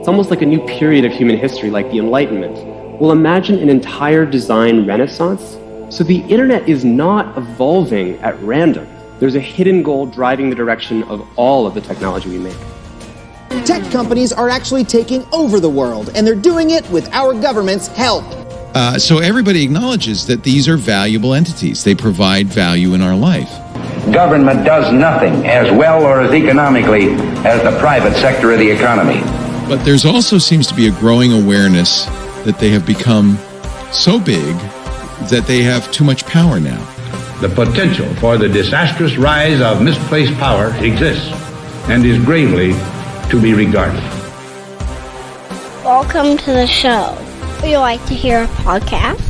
It's almost like a new period of human history, like the Enlightenment. Well, imagine an entire design renaissance. So the internet is not evolving at random. There's a hidden goal driving the direction of all of the technology we make. Tech companies are actually taking over the world, and they're doing it with our government's help. So everybody acknowledges that these are valuable entities. They provide value in our life. Government does nothing as well or as economically as the private sector of the economy. But there's also seems to be a growing awareness that they have become so big that they have too much power now. The potential for the disastrous rise of misplaced power exists and is gravely to be regarded. Welcome to the show. Would you like to hear a podcast?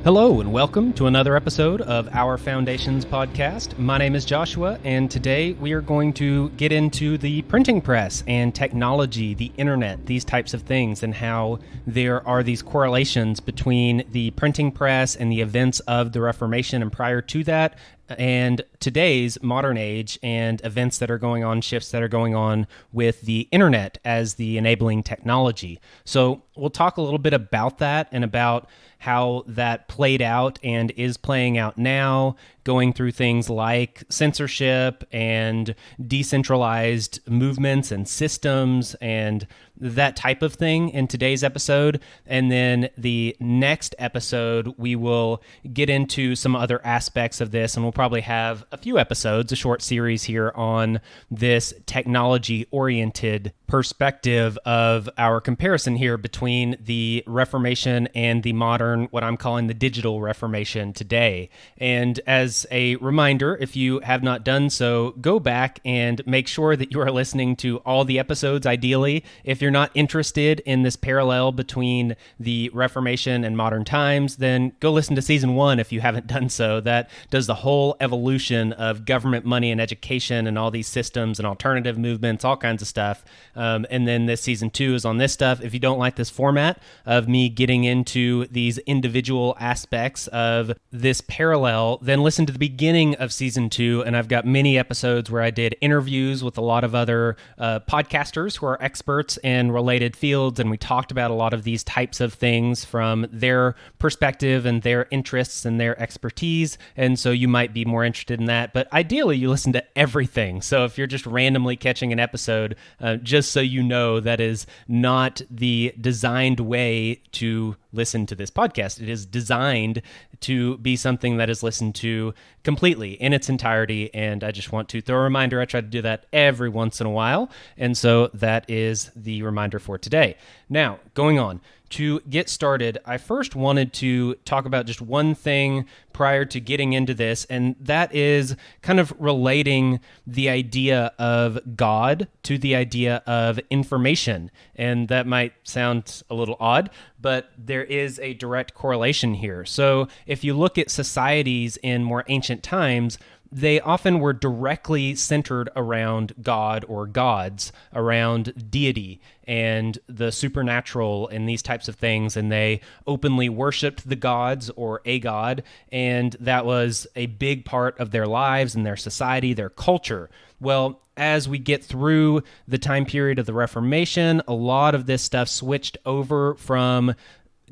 Hello and welcome to another episode of Our Foundations podcast. My name is Joshua, and today we are going to get into the printing press and technology, the internet, these types of things, and how there are these correlations between the printing press and the events of the Reformation and prior to that, and today's modern age and events that are going on, shifts that are going on with the internet as the enabling technology. So we'll talk a little bit about that and about how that played out and is playing out now, going through things like censorship and decentralized movements and systems and that type of thing in today's episode. And then the next episode, we will get into some other aspects of this, and we'll probably have a few episodes, a short series here on this technology-oriented perspective of our comparison here between the Reformation and the modern, what I'm calling the digital Reformation today. And as a reminder, if you have not done so, go back and make sure that you are listening to all the episodes, ideally. If you're not interested in this parallel between the Reformation and modern times, then go listen to season 1 if you haven't done so. That does the whole evolution of government money and education and all these systems and alternative movements, all kinds of stuff. And then this season 2 is on this stuff. If you don't like this format of me getting into these individual aspects of this parallel, then listen to the beginning of season 2. And I've got many episodes where I did interviews with a lot of other podcasters who are experts in related fields. And we talked about a lot of these types of things from their perspective and their interests and their expertise. And so you might be more interested in that. But ideally, you listen to everything. So if you're just randomly catching an episode, just so you know, that is not the designed way to listen to this podcast. It is designed to be something that is listened to completely in its entirety. And I just want to throw a reminder. I try to do that every once in a while. And so that is the reminder for today. Now, going on. To get started, I first wanted to talk about just one thing prior to getting into this, and that is kind of relating the idea of God to the idea of information. And that might sound a little odd, but there is a direct correlation here. So if you look at societies in more ancient times, they often were directly centered around God or gods, around deity and the supernatural and these types of things, and they openly worshipped the gods or a god, and that was a big part of their lives and their society, their culture. Well, as we get through the time period of the Reformation, a lot of this stuff switched over from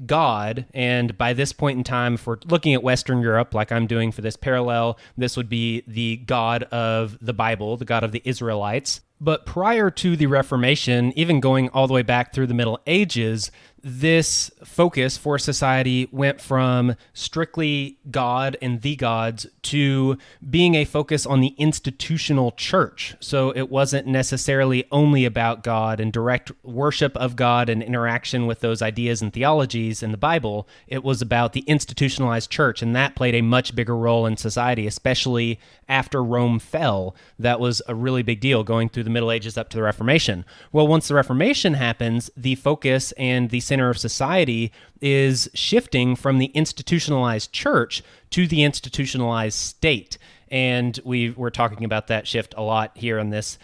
God, and by this point in time, if we're looking at Western Europe, like I'm doing for this parallel, this would be the God of the Bible, the God of the Israelites. But prior to the Reformation, even going all the way back through the Middle Ages, this focus for society went from strictly God and the gods to being a focus on the institutional church. So it wasn't necessarily only about God and direct worship of God and interaction with those ideas and theologies in the Bible. It was about the institutionalized church, and that played a much bigger role in society, especially after Rome fell. That was a really big deal going through the Middle Ages up to the Reformation. Well, once the Reformation happens, the focus and the center of society is shifting from the institutionalized church to the institutionalized state. And we're talking about that shift a lot here in this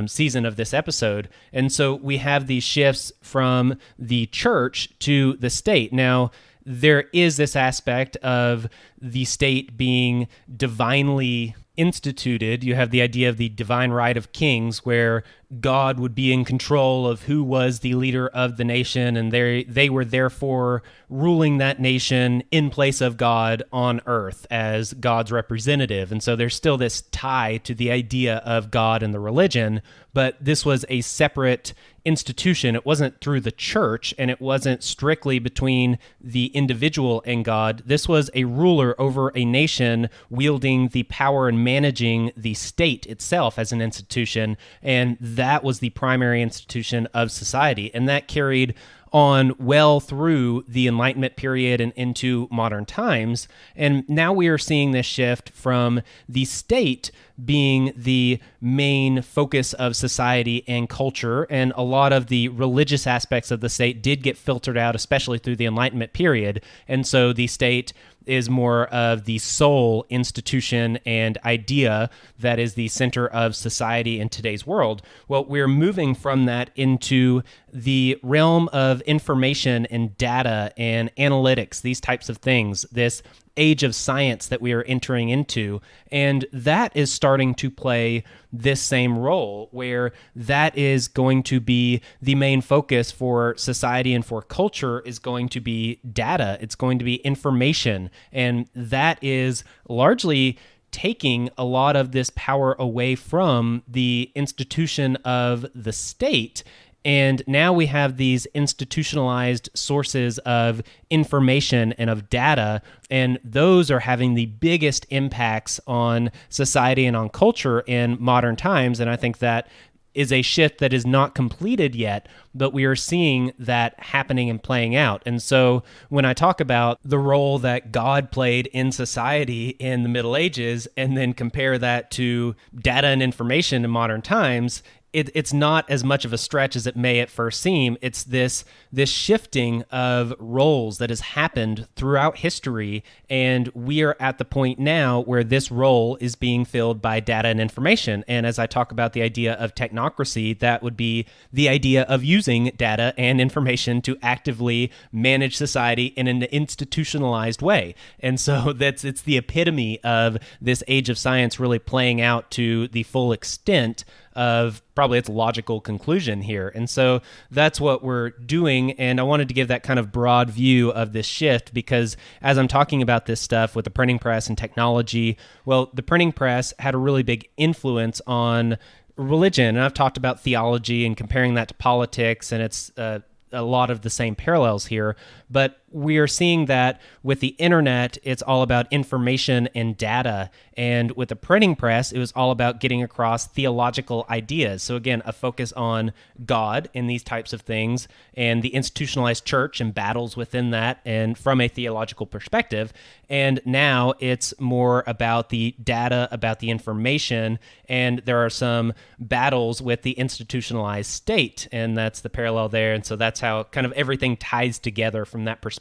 season of this episode. And so we have these shifts from the church to the state. Now, there is this aspect of the state being divinely instituted, you have the idea of the divine right of kings, where God would be in control of who was the leader of the nation, and they were therefore ruling that nation in place of God on earth as God's representative. And so there's still this tie to the idea of God and the religion, but this was a separate institution. It wasn't through the church, and it wasn't strictly between the individual and God. This was a ruler over a nation wielding the power and managing the state itself as an institution, and that was the primary institution of society. And that carried on well through the Enlightenment period and into modern times. And now we are seeing this shift from the state being the main focus of society and culture, and a lot of the religious aspects of the state did get filtered out, especially through the Enlightenment period. And so the state is more of the sole institution and idea that is the center of society in today's world. Well, we're moving from that into the realm of information and data and analytics, these types of things, this age of science that we are entering into. And that is starting to play this same role, where that is going to be the main focus for society and for culture is going to be data. It's going to be information. And that is largely taking a lot of this power away from the institution of the state. And now we have these institutionalized sources of information and of data, and those are having the biggest impacts on society and on culture in modern times. And I think that is a shift that is not completed yet, but we are seeing that happening and playing out. And so when I talk about the role that God played in society in the Middle Ages, and then compare that to data and information in modern times, it's not as much of a stretch as it may at first seem. It's this shifting of roles that has happened throughout history, and we are at the point now where this role is being filled by data and information. And as I talk about the idea of technocracy, that would be the idea of using data and information to actively manage society in an institutionalized way. And so it's the epitome of this age of science really playing out to the full extent of probably its logical conclusion here. And so that's what we're doing. And I wanted to give that kind of broad view of this shift, because as I'm talking about this stuff with the printing press and technology, well, the printing press had a really big influence on religion. And I've talked about theology and comparing that to politics, and it's a lot of the same parallels here. But we are seeing that with the internet, it's all about information and data. And with the printing press, it was all about getting across theological ideas. So again, a focus on God in these types of things, and the institutionalized church and battles within that, and from a theological perspective. And now it's more about the data, about the information, and there are some battles with the institutionalized state, and that's the parallel there. And so that's how kind of everything ties together from that perspective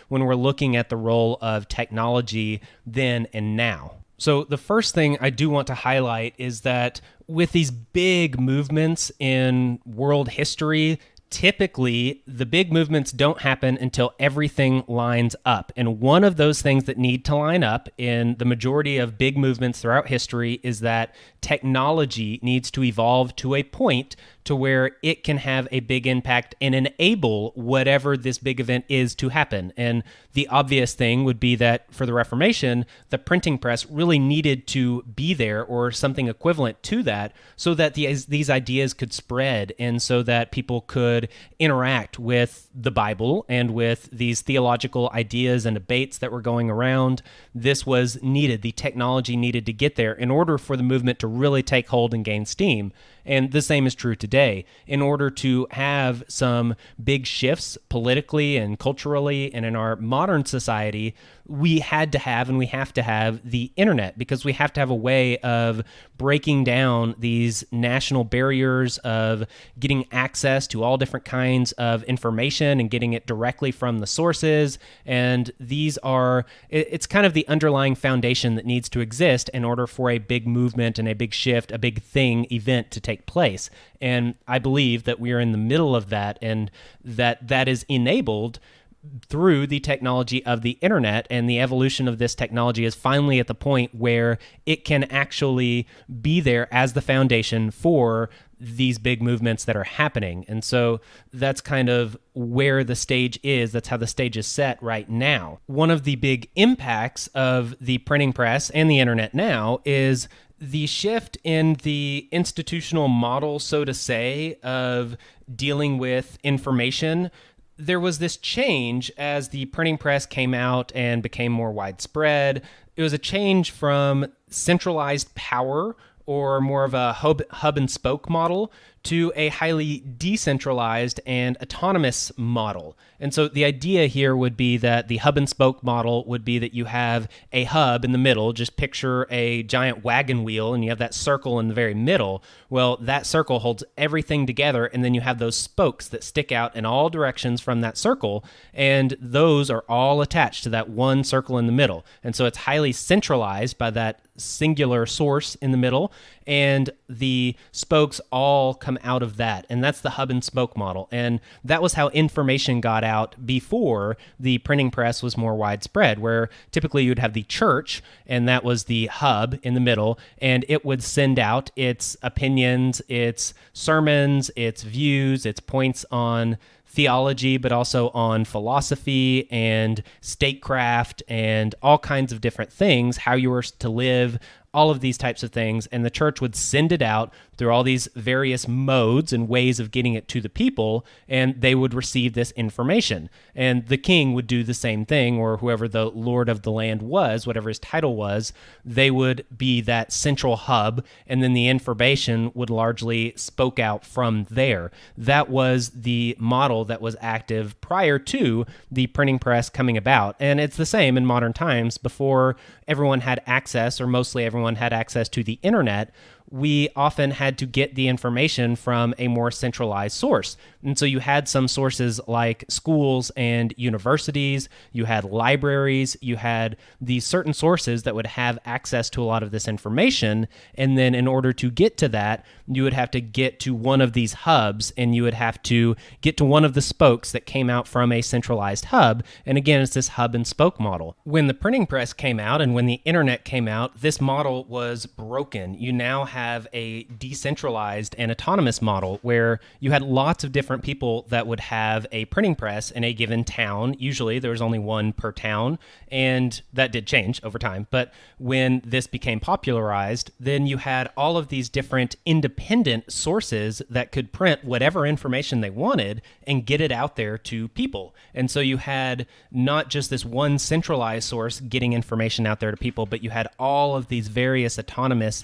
when we're looking at the role of technology then and now. So the first thing I do want to highlight is that with these big movements in world history, typically the big movements don't happen until everything lines up. And one of those things that need to line up in the majority of big movements throughout history is that technology needs to evolve to a point to where it can have a big impact and enable whatever this big event is to happen. And the obvious thing would be that for the Reformation, the printing press really needed to be there, or something equivalent to that, so that these ideas could spread, and so that people could interact with the Bible and with these theological ideas and debates that were going around. This was needed. The technology needed to get there in order for the movement to really take hold and gain steam. And the same is true today. In order to have some big shifts politically and culturally and in our modern society, we had to have, and we have to have, the internet, because we have to have a way of breaking down these national barriers of getting access to all different kinds of information and getting it directly from the sources. And these are, it's kind of the underlying foundation that needs to exist in order for a big movement and a big shift, a big event to take place. And I believe that we are in the middle of that, and that is enabled through the technology of the internet, and the evolution of this technology is finally at the point where it can actually be there as the foundation for these big movements that are happening. And so that's kind of where the stage is. That's how the stage is set right now. One of the big impacts of the printing press and the internet now is the shift in the institutional model, so to say, of dealing with information. There was this change as the printing press came out and became more widespread. It was a change from centralized power, or more of a hub and spoke model, to a highly decentralized and autonomous model. And so the idea here would be that the hub and spoke model would be that you have a hub in the middle. Just picture a giant wagon wheel, and you have that circle in the very middle. Well, that circle holds everything together, and then you have those spokes that stick out in all directions from that circle, and those are all attached to that one circle in the middle. And so it's highly centralized by that singular source in the middle, and the spokes all come out of that. And that's the hub and spoke model. And that was how information got out before the printing press was more widespread, where typically you'd have the church, and that was the hub in the middle, and it would send out its opinions, its sermons, its views, its points on theology, but also on philosophy and statecraft and all kinds of different things, how you were to live, all of these types of things. And the church would send it out through all these various modes and ways of getting it to the people, and they would receive this information. And the king would do the same thing, or whoever the lord of the land was, whatever his title was, they would be that central hub, and then the information would largely spoke out from there. That was the model that was active prior to the printing press coming about. And it's the same in modern times. Before everyone had access, or mostly everyone had access to the internet, we often had to get the information from a more centralized source. And so you had some sources like schools and universities, you had libraries, you had these certain sources that would have access to a lot of this information. And then in order to get to that, you would have to get to one of these hubs, and you would have to get to one of the spokes that came out from a centralized hub. And again, it's this hub and spoke model. When the printing press came out and when the internet came out, this model was broken. You now have a decentralized and autonomous model where you had lots of different people that would have a printing press in a given town. Usually there was only one per town, and that did change over time. But when this became popularized, then you had all of these different independent sources that could print whatever information they wanted and get it out there to people. And so you had not just this one centralized source getting information out there to people, but you had all of these various autonomous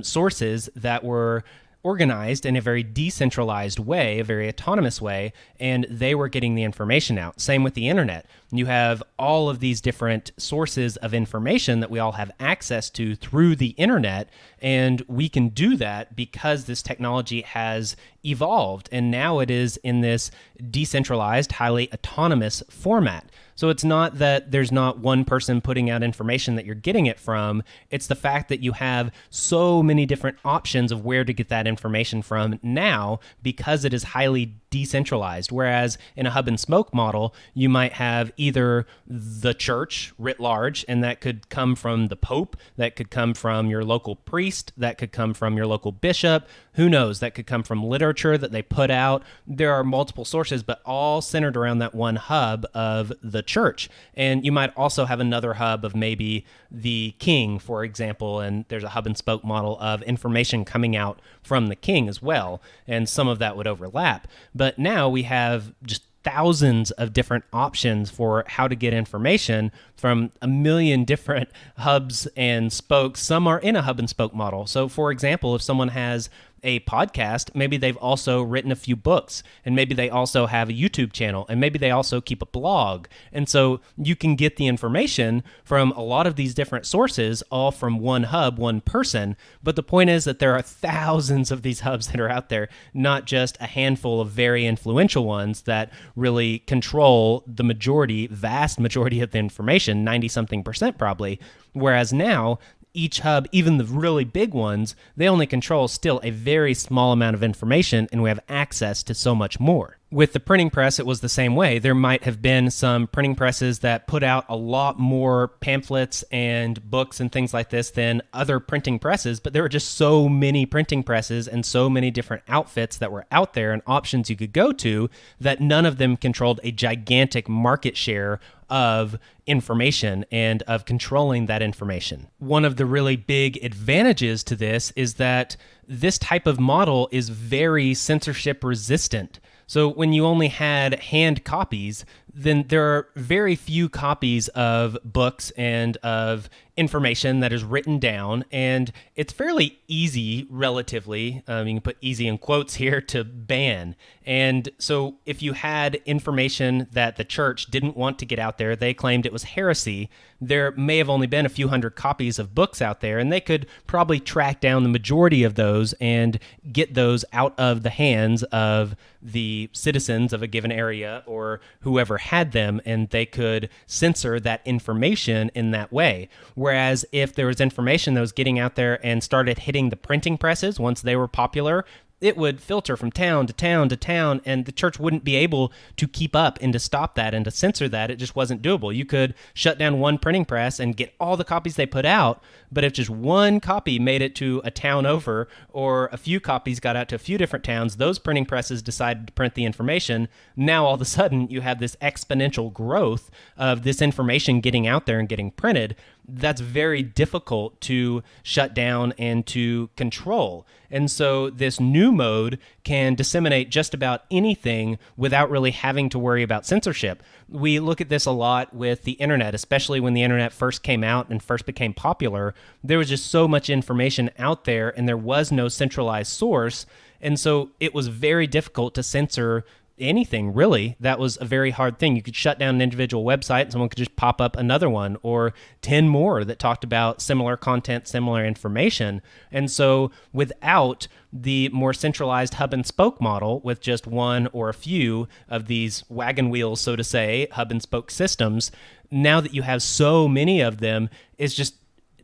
sources that were organized in a very decentralized way, a very autonomous way, and they were getting the information out. Same with the internet. You have all of these different sources of information that we all have access to through the internet, and we can do that because this technology has evolved, and now it is in this decentralized, highly autonomous format. So it's not that there's not one person putting out information that you're getting it from. It's the fact that you have so many different options of where to get that information from now because it is highly decentralized. Whereas in a hub and spoke model, you might have either the church writ large, and that could come from the Pope, that could come from your local priest, that could come from your local bishop, who knows, that could come from literature that they put out. There are multiple sources, but all centered around that one hub of the church. And you might also have another hub of maybe the king, for example, and there's a hub and spoke model of information coming out from the king as well, and some of that would overlap. But now we have just thousands of different options for how to get information from a million different hubs and spokes. Some are in a hub and spoke model. So for example, if someone has a podcast, maybe they've also written a few books, and maybe they also have a YouTube channel, and maybe they also keep a blog. And so you can get the information from a lot of these different sources, all from one hub, one person. But the point is that there are thousands of these hubs that are out there, not just a handful of very influential ones that really control the majority, vast majority of the information, 90-something% probably. Whereas now, each hub, even the really big ones, they only control still a very small amount of information, and we have access to so much more. With the printing press, it was the same way. There might have been some printing presses that put out a lot more pamphlets and books and things like this than other printing presses, but there were just so many printing presses and so many different outfits that were out there and options you could go to that none of them controlled a gigantic market share of information and of controlling that information. One of the really big advantages to this is that this type of model is very censorship resistant. So when you only had hand copies, then there are very few copies of books and of information that is written down, and it's fairly easy, relatively, you can put easy in quotes here, to ban. And so if you had information that the church didn't want to get out there, they claimed it was heresy, there may have only been a few hundred copies of books out there, and they could probably track down the majority of those and get those out of the hands of the citizens of a given area or whoever had them, and they could censor that information in that way. Whereas if there was information that was getting out there and started hitting the printing presses once they were popular, it would filter from town to town to town, and the church wouldn't be able to keep up and to stop that and to censor that. It just wasn't doable. You could shut down one printing press and get all the copies they put out, but if just one copy made it to a town over, or a few copies got out to a few different towns, those printing presses decided to print the information. Now all of a sudden you have this exponential growth of this information getting out there and getting printed. That's very difficult to shut down and to control. And so this new mode can disseminate just about anything without really having to worry about censorship. We look at this a lot with the internet, especially when the internet first came out and first became popular. There was just so much information out there and there was no centralized source. And so it was very difficult to censor anything, really. That was a very hard thing. You could shut down an individual website and someone could just pop up another one or 10 more that talked about similar content, similar information. And so without the more centralized hub and spoke model with just one or a few of these wagon wheels, so to say, hub and spoke systems, now that you have so many of them, it's just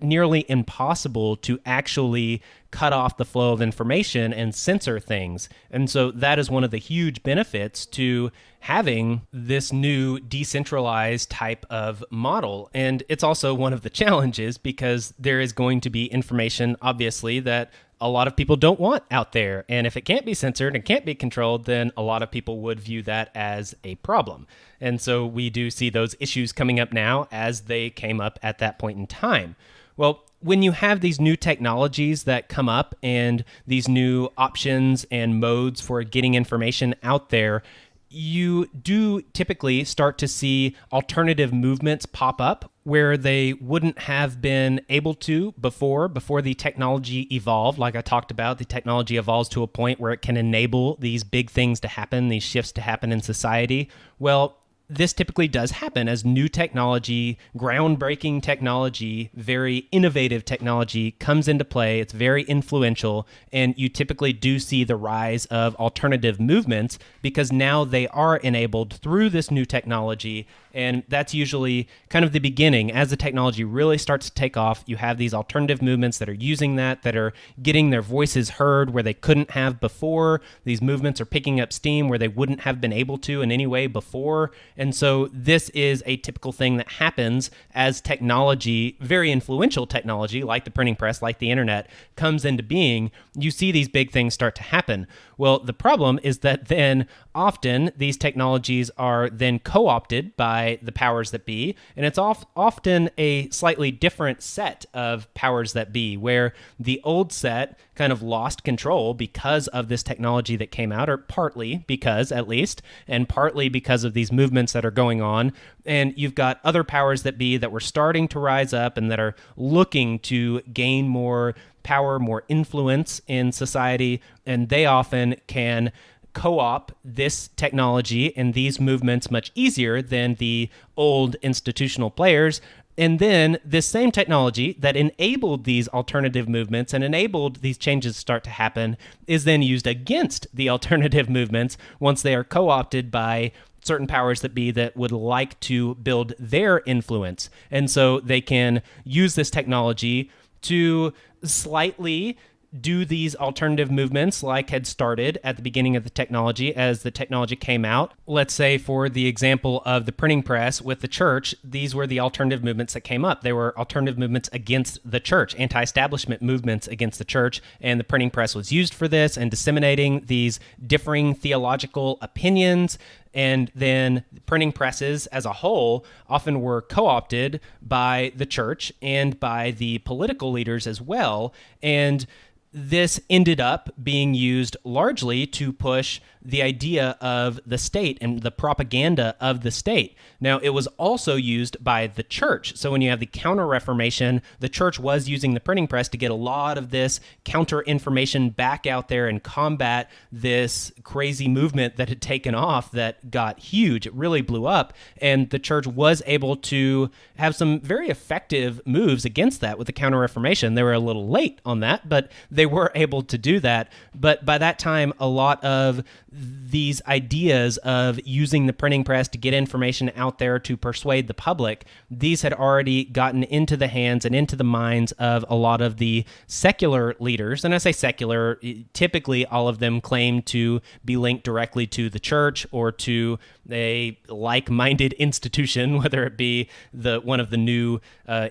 nearly impossible to actually cut off the flow of information and censor things. And so that is one of the huge benefits to having this new decentralized type of model. And it's also one of the challenges because there is going to be information, obviously, that a lot of people don't want out there. And if it can't be censored and can't be controlled, then a lot of people would view that as a problem. And so we do see those issues coming up now as they came up at that point in time. Well, when you have these new technologies that come up and these new options and modes for getting information out there, you do typically start to see alternative movements pop up where they wouldn't have been able to before the technology evolved. Like I talked about, the technology evolves to a point where it can enable these big things to happen, these shifts to happen in society. Well, this typically does happen as new technology, groundbreaking technology, very innovative technology comes into play. It's very influential, and you typically do see the rise of alternative movements because now they are enabled through this new technology, and that's usually kind of the beginning. As the technology really starts to take off, you have these alternative movements that are using that are getting their voices heard where they couldn't have before. These movements are picking up steam where they wouldn't have been able to in any way before. And so this is a typical thing that happens as technology, very influential technology like the printing press, like the internet, comes into being. You see these big things start to happen. Well, the problem is that then often these technologies are then co-opted by the powers that be, and it's often a slightly different set of powers that be, where the old set kind of lost control because of this technology that came out, or partly because, at least, and partly because of these movements that are going on. And you've got other powers that be that were starting to rise up and that are looking to gain more power, more influence in society, and they often can co-op this technology and these movements much easier than the old institutional players. And then this same technology that enabled these alternative movements and enabled these changes to start to happen is then used against the alternative movements once they are co-opted by certain powers that be that would like to build their influence. And so they can use this technology to slightly do these alternative movements like had started at the beginning of the technology as the technology came out. Let's say for the example of the printing press with the church, these were the alternative movements that came up. They were alternative movements against the church, anti-establishment movements against the church, and the printing press was used for this and disseminating these differing theological opinions. And then printing presses as a whole often were co-opted by the church and by the political leaders as well. And this ended up being used largely to push the idea of the state and the propaganda of the state. Now, it was also used by the church. So when you have the Counter-Reformation, the church was using the printing press to get a lot of this counter-information back out there and combat this crazy movement that had taken off that got huge. It really blew up. And the church was able to have some very effective moves against that with the Counter-Reformation. They were a little late on that, but they were able to do that. But by that time, a lot of these ideas of using the printing press to get information out there to persuade the public, these had already gotten into the hands and into the minds of a lot of the secular leaders. And I say secular, typically all of them claim to be linked directly to the church or to a like-minded institution, whether it be one of the new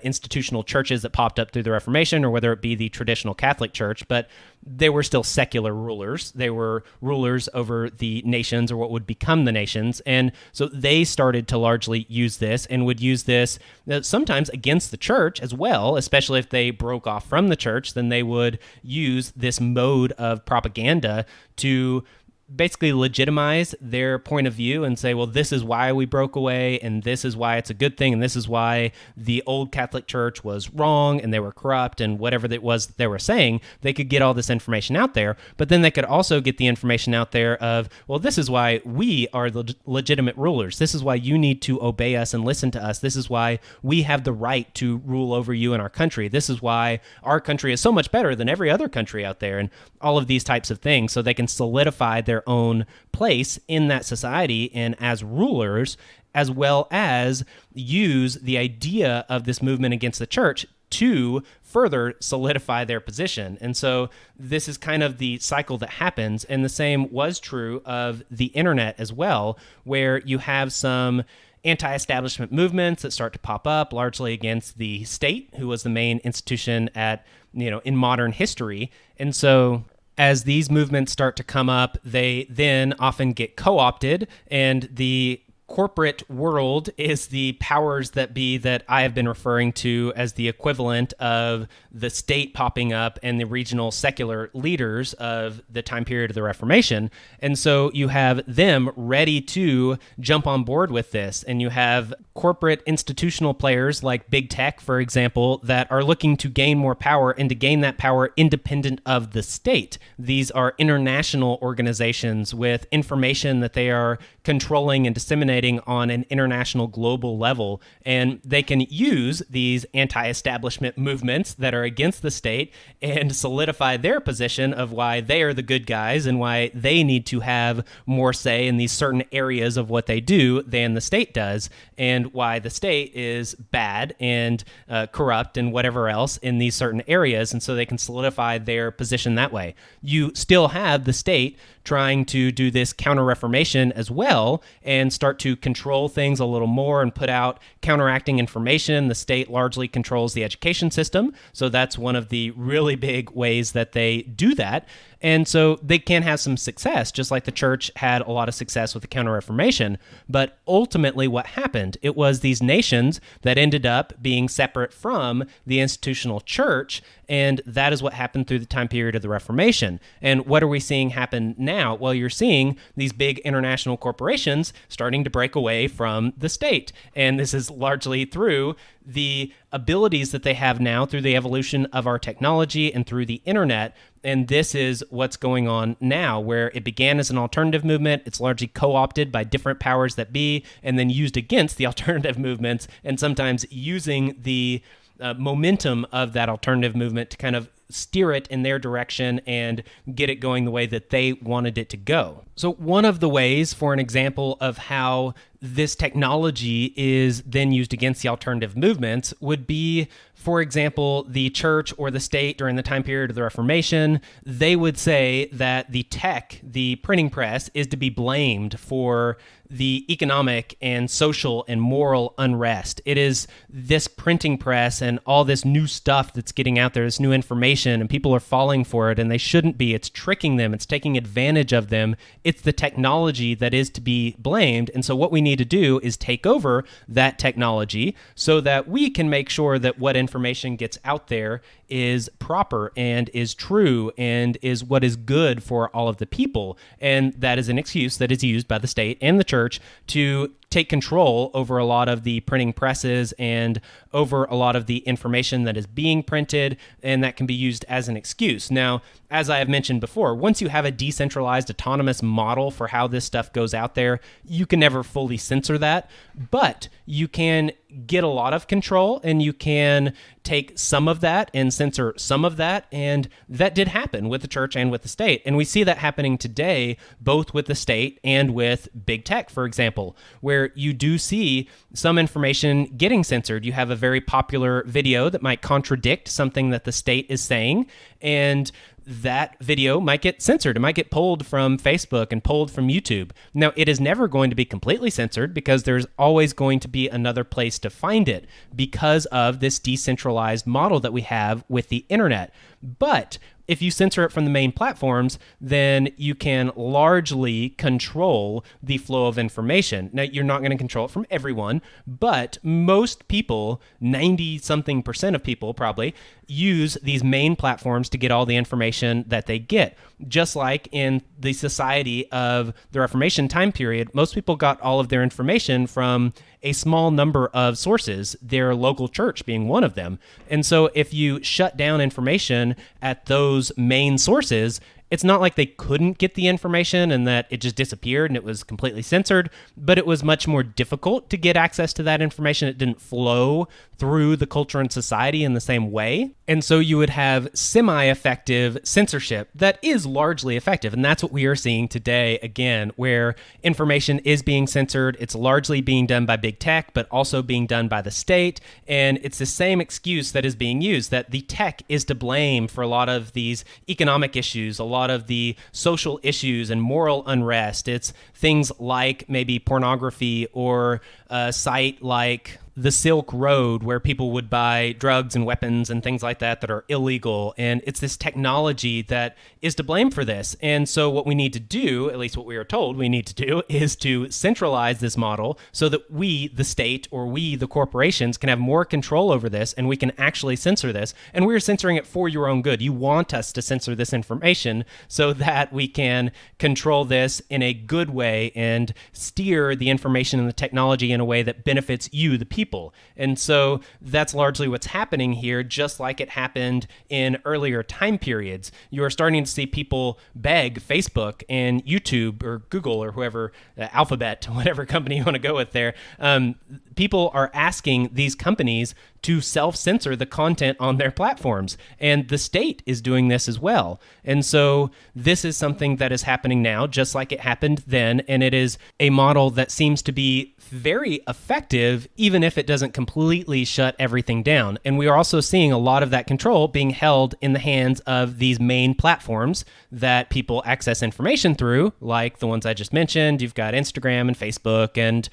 institutional churches that popped up through the Reformation or whether it be the traditional Catholic Church. But they were still secular rulers. They were rulers over the nations or what would become the nations. And so they started to largely use this and would use this sometimes against the church as well, especially if they broke off from the church. Then they would use this mode of propaganda to basically legitimize their point of view and say, well, this is why we broke away, and this is why it's a good thing, and this is why the old Catholic Church was wrong, and they were corrupt, and whatever it was they were saying, they could get all this information out there. But then they could also get the information out there of, well, this is why we are the legitimate rulers. This is why you need to obey us and listen to us. This is why we have the right to rule over you in our country. This is why our country is so much better than every other country out there, and all of these types of things, so they can solidify their own place in that society and as rulers, as well as use the idea of this movement against the church to further solidify their position. And so this is kind of the cycle that happens. And the same was true of the internet as well, where you have some anti-establishment movements that start to pop up largely against the state, who was the main institution in modern history. And so as these movements start to come up, they then often get co-opted, and the corporate world is the powers that be that I have been referring to as the equivalent of the state popping up and the regional secular leaders of the time period of the Reformation. And so you have them ready to jump on board with this. And you have corporate institutional players like big tech, for example, that are looking to gain more power and to gain that power independent of the state. These are international organizations with information that they are controlling and disseminating on an international global level, and they can use these anti-establishment movements that are against the state and solidify their position of why they are the good guys and why they need to have more say in these certain areas of what they do than the state does, and why the state is bad and corrupt and whatever else in these certain areas. And so they can solidify their position that way. You still have the state trying to do this counter-reformation as well and start to control things a little more and put out counteracting information. The state largely controls the education system, so that's one of the really big ways that they do that. And so they can have some success, just like the church had a lot of success with the Counter-Reformation. But ultimately what happened, it was these nations that ended up being separate from the institutional church, and that is what happened through the time period of the Reformation. And what are we seeing happen now? Well, you're seeing these big international corporations starting to break away from the state. And this is largely through the abilities that they have now through the evolution of our technology and through the internet. And this is what's going on now, where it began as an alternative movement. It's largely co-opted by different powers that be and then used against the alternative movements, and sometimes using the momentum of that alternative movement to kind of steer it in their direction and get it going the way that they wanted it to go. So one of the ways, for an example of how this technology is then used against the alternative movements, would be, for example, the church or the state during the time period of the Reformation. They would say that the tech, the printing press, is to be blamed for the economic and social and moral unrest. It is this printing press and all this new stuff that's getting out there, this new information, and people are falling for it, and they shouldn't be. It's tricking them. It's taking advantage of them. It's the technology that is to be blamed. And so what we need to do is take over that technology so that we can make sure that what information gets out there is proper and is true and is what is good for all of the people. And that is an excuse that is used by the state and the church to take control over a lot of the printing presses and over a lot of the information that is being printed, and that can be used as an excuse. Now, as I have mentioned before, once you have a decentralized autonomous model for how this stuff goes out there, you can never fully censor that, but you can get a lot of control and you can take some of that and censor some of that. And that did happen with the church and with the state. And we see that happening today, both with the state and with big tech, for example, where you do see some information getting censored. You have a very popular video that might contradict something that the state is saying, and that video might get censored. It might get pulled from Facebook and pulled from YouTube. Now, it is never going to be completely censored because there's always going to be another place to find it because of this decentralized model that we have with the internet. But if you censor it from the main platforms, then you can largely control the flow of information. Now, you're not going to control it from everyone, but most people, 90-something% of people probably, use these main platforms to get all the information that they get. Just like in the society of the Reformation time period, most people got all of their information from a small number of sources, their local church being one of them. And so if you shut down information at those main sources, it's not like they couldn't get the information and that it just disappeared and it was completely censored, but it was much more difficult to get access to that information. It didn't flow through the culture and society in the same way. And so you would have semi-effective censorship that is largely effective. And that's what we are seeing today, again, where information is being censored. It's largely being done by big tech, but also being done by the state. And it's the same excuse that is being used, that the tech is to blame for a lot of these economic issues, a lot of the social issues and moral unrest. It's things like maybe pornography or a site like the Silk Road, where people would buy drugs and weapons and things like that that are illegal. And it's this technology that is to blame for this. And so what we need to do, at least what we are told we need to do, is to centralize this model so that we, the state, or we, the corporations, can have more control over this and we can actually censor this. And we're censoring it for your own good. You want us to censor this information so that we can control this in a good way and steer the information and the technology in a way that benefits you, the people. And so that's largely what's happening here, just like it happened in earlier time periods. You are starting to see people beg Facebook and YouTube or Google or whoever, Alphabet, whatever company you want to go with there. People are asking these companies to self-censor the content on their platforms. And the state is doing this as well. And so this is something that is happening now, just like it happened then. And it is a model that seems to be very effective, even if it doesn't completely shut everything down. And we are also seeing a lot of that control being held in the hands of these main platforms that people access information through, like the ones I just mentioned. You've got Instagram and Facebook and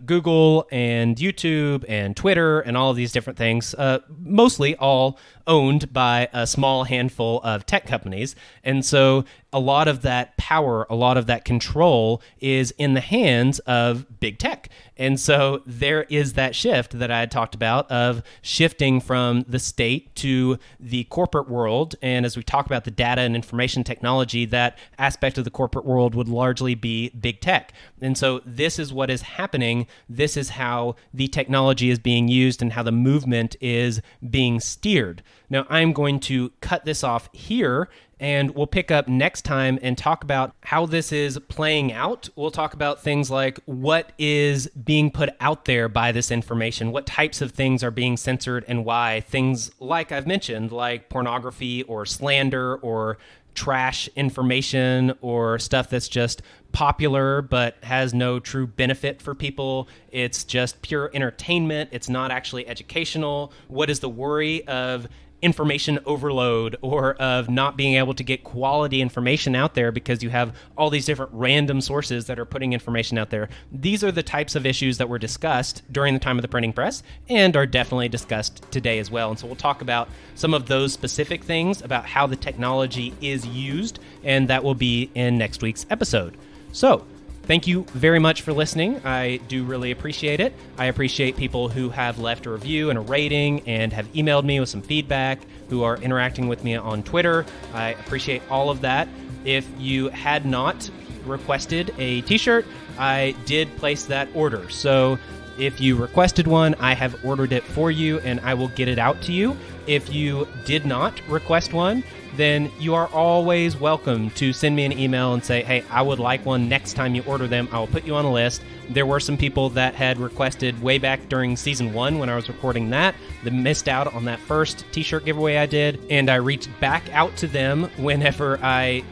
Google and YouTube and Twitter and all of these different things, mostly all owned by a small handful of tech companies. And so a lot of that power, a lot of that control is in the hands of big tech. And so there is that shift that I had talked about of shifting from the state to the corporate world. And as we talk about the data and information technology, that aspect of the corporate world would largely be big tech. And so this is what is happening happening. This is how the technology is being used and how the movement is being steered. Now, I'm going to cut this off here, and we'll pick up next time and talk about how this is playing out. We'll talk about things like what is being put out there by this information, what types of things are being censored and why. Things like I've mentioned, like pornography or slander or trash information or stuff that's just popular but has no true benefit for people. It's just pure entertainment. It's not actually educational. What is the worry of information overload or of not being able to get quality information out there because you have all these different random sources that are putting information out there? These are the types of issues that were discussed during the time of the printing press and are definitely discussed today as well. And so we'll talk about some of those specific things about how the technology is used, and that will be in next week's episode. So, thank you very much for listening. I do really appreciate it. I appreciate people who have left a review and a rating and have emailed me with some feedback, who are interacting with me on Twitter. I appreciate all of that. If you had not requested a t-shirt, I did place that order. So if you requested one, I have ordered it for you and I will get it out to you. If you did not request one, then you are always welcome to send me an email and say, hey, I would like one next time you order them. I will put you on a list. There were some people that had requested way back during season 1 when I was recording that missed out on that first t-shirt giveaway I did, and I reached back out to them whenever I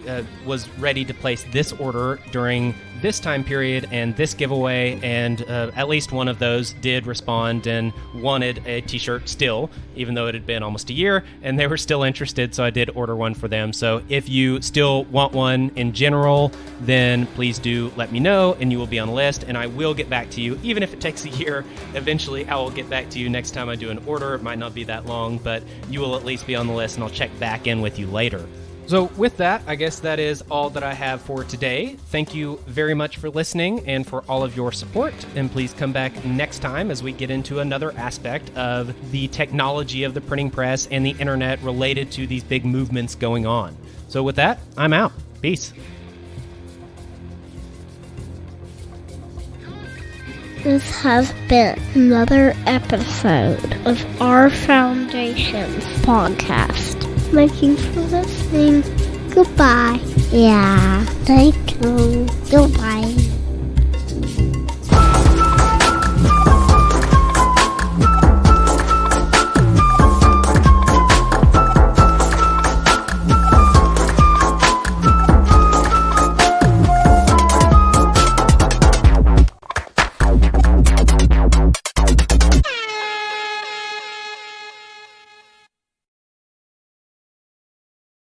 was ready to place this order during this time period and this giveaway, and at least one of those did respond and wanted a t-shirt still, even though it had been almost a year, and they were still interested, so I did order one for them. So if you still want one in general, then please do let me know, and you will be on the list, and I will get back to you, even if it takes a year. Eventually, I will get back to you next time I do an order. It might not be that long, but you will at least be on the list, and I'll check back in with you later. So with that, I guess that is all that I have for today. Thank you very much for listening and for all of your support. And please come back next time as we get into another aspect of the technology of the printing press and the internet related to these big movements going on. So with that, I'm out. Peace. This has been another episode of Our Foundation's podcast. Thank you for listening. Goodbye. Yeah, thank you. Goodbye.